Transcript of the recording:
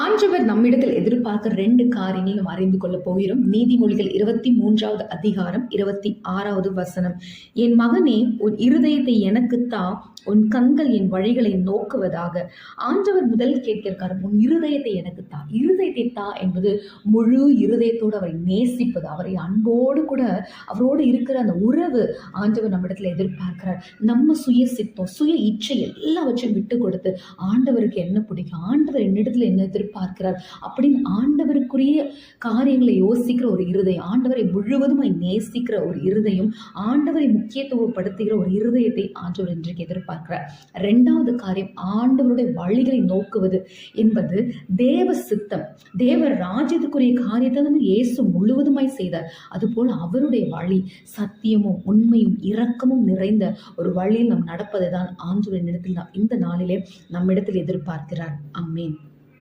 ஆண்டவர் நம்மிடத்தில் எதிர்பார்க்க 2 காரியங்களை நாம் அறிந்து கொள்ள போகிறோம். நீதிமொழிகள் 23வது அதிகாரம் 26வது வசனம். என் மகனே, உன் இருதயத்தை எனக்கு தா, உன் கண்கள் என் வழிகளை நோக்குவதாக. ஆண்டவர் முதல் கேட்கிறார், உன் இருதயத்தை எனக்கு தா. இருதயத்தை தா என்பது முழு இருதயத்தோடு அவரை நேசிப்பது, அவரை அன்போடு கூட அவரோடு இருக்கிற அந்த உறவு ஆண்டவர் நம்மிடத்தில் எதிர்பார்க்கிறார். நம்ம சுய சித்தம், சுய இச்சை எல்லாவற்றையும் விட்டு கொடுத்து ஆண்டவருக்கு என்ன பிடிக்கும், ஆண்டவர் என்னிடத்துல என்ன எதிர்பார்க்கிறார் அப்படின்னு ஆண்டவருக்குரிய காரியங்களை யோசிக்கிற ஒரு இருதயம், ஆண்டவரை முழுவதுமாய் நேசிக்கிற ஒரு இருதயம், ஆண்டவரை முக்கியத்துவப்படுத்துகிற ஒரு இருதயத்தை ஆண்டவர் இன்றைக்கு எதிர்பார்க்கிறார். 2வது காரியம், ஆண்டவருடைய வழிகளை நோக்குவது என்பது தேவ சித்தம், தேவ ராஜ்யத்துக்குரிய காரியத்தை வந்து இயேசு முழுவதுமாய் செய்தார். அதுபோல் அவருடைய வழி சத்தியமும் உண்மையும் இரக்கமும் நிறைந்த ஒரு வழியில் நாம் நடப்பதை தான் ஆண்டவரின் இடத்தில் இந்த நாளிலே நம்மிடத்தில் எதிர்பார்க்கிறார். ஆமென்.